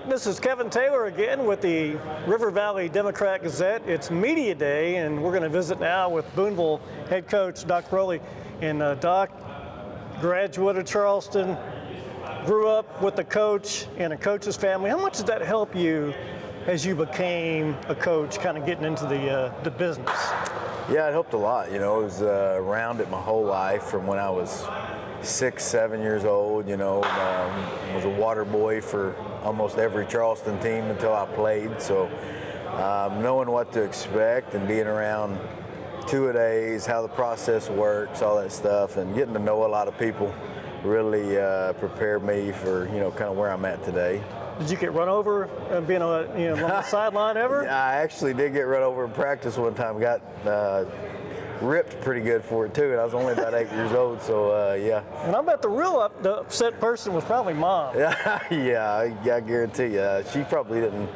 This is Kevin Taylor again with the River Valley Democrat-Gazette. It's Media Day, and we're going to visit now with Booneville head coach Doc Crowley. And Doc, graduate of Charleston, grew up with a coach and a coach's family. How much did that help you as you became a coach, kind of getting into the business? Yeah, it helped a lot. You know, I was around it my whole life from when I was 6, 7 years old. You know, was a water boy for almost every Charleston team until I played. So knowing what to expect and being around two-a-days, how the process works, all that stuff, and getting to know a lot of people really prepared me for, you know, kind of where I'm at today. Did you get run over being on the sideline ever? I actually did get run over in practice one time. Got ripped pretty good for it too, and I was only about 8 years old. So yeah. And I bet the upset person was probably Mom. Yeah, I guarantee you, she probably didn't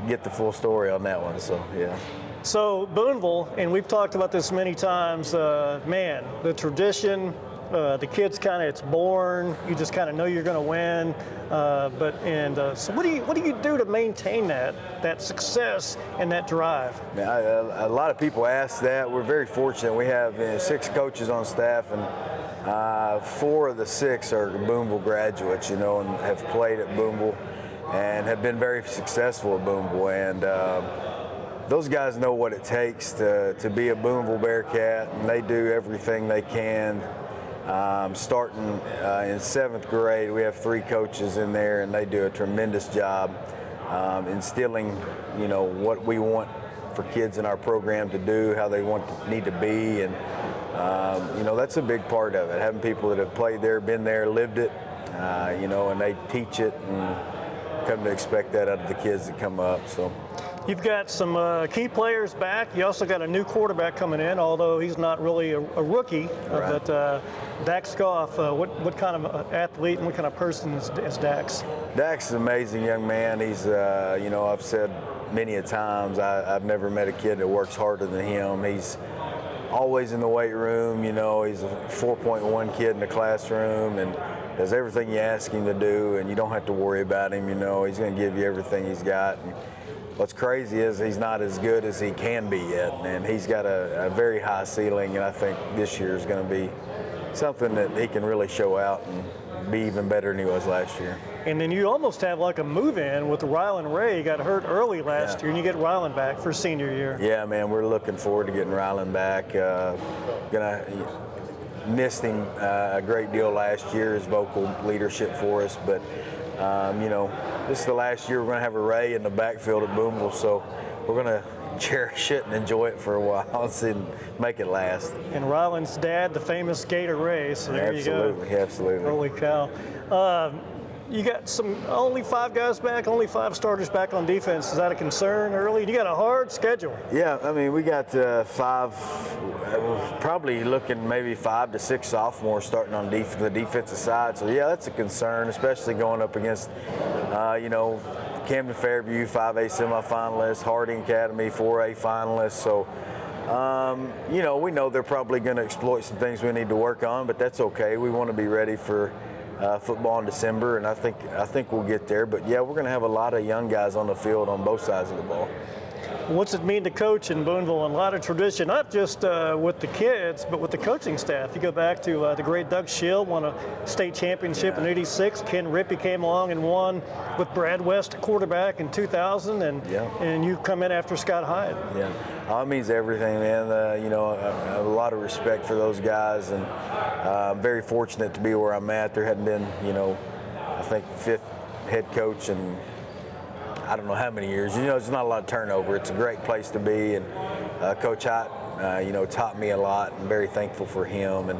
get the full story on that one. So yeah. So Booneville, and we've talked about this many times. Man, the tradition. The kids it's born. You just kind of know you're going to win. So what do you do to maintain that success and that drive? A lot of people ask that. We're very fortunate. We have 6 coaches on staff, and 4 of the 6 are Booneville graduates. You know, and have played at Booneville and have been very successful at Booneville. And those guys know what it takes to be a Booneville Bearcat, and they do everything they can. Starting in 7th grade, we have 3 coaches in there, and they do a tremendous job instilling, you know, what we want for kids in our program to do, how they need to be, and you know, that's a big part of it. Having people that have played there, been there, lived it, you know, and they teach it and come to expect that out of the kids that come up. So. You've got some key players back. You also got a new quarterback coming in, although he's not really a rookie. Right. But Dax Goff, what kind of athlete and what kind of person is Dax? Dax is an amazing young man. He's, you know, I've said many a times, I've never met a kid that works harder than him. He's always in the weight room. You know, he's a 4.1 kid in the classroom and does everything you ask him to do, and you don't have to worry about him. You know, he's going to give you everything he's got. And what's crazy is he's not as good as he can be yet, and he's got a very high ceiling, and I think this year is going to be something that he can really show out and be even better than he was last year. And then you almost have like a move-in with Rylan Ray. He got hurt early last year, and you get Rylan back for senior year. Yeah, man, we're looking forward to getting Rylan back. Missed him a great deal last year, his vocal leadership for us, but you know, this is the last year we're going to have a Ray in the backfield at Booneville, so we're going to cherish it and enjoy it for a while and make it last. And Rylan's dad, the famous Gator Ray, so there you go. Absolutely. Holy cow. You got only 5 guys back, only 5 starters back on defense. Is that a concern early? You got a hard schedule. Yeah, I mean, we got 5, probably looking maybe 5 to 6 sophomores starting on the defensive side. So yeah, that's a concern, especially going up against, you know, Camden Fairview 5A semifinalists, Harding Academy 4A finalists. So, you know, we know they're probably going to exploit some things we need to work on, but that's okay. We want to be ready for football in December, and I think we'll get there. But yeah, we're going to have a lot of young guys on the field on both sides of the ball. What's it mean to coach in Booneville? And a lot of tradition, not just with the kids, but with the coaching staff. You go back to the great Doug Schill, won a state championship in '86. Ken Rippey came along and won with Brad West, quarterback, in 2000, and you come in after Scott Hyde. Yeah, it means everything, man. You know, I have a lot of respect for those guys, and I'm very fortunate to be where I'm at. There hadn't been, you know, I think 5th head coach and I don't know how many years. You know, there's not a lot of turnover. It's a great place to be, and Coach Hott, you know, taught me a lot. I'm very thankful for him, and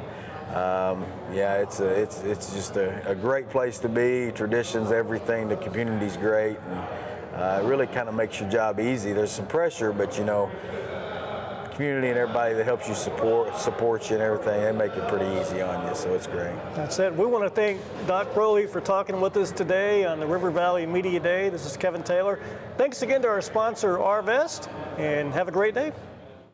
yeah, it's just a great place to be. Traditions, everything. The community's great, and it really kind of makes your job easy. There's some pressure, but you know, community and everybody that helps you support you and everything, they make it pretty easy on you, so it's great. That's it. We want to thank Doc Crowley for talking with us today on the River Valley Media Day. This is Kevin Taylor. Thanks again to our sponsor, Arvest, and have a great day.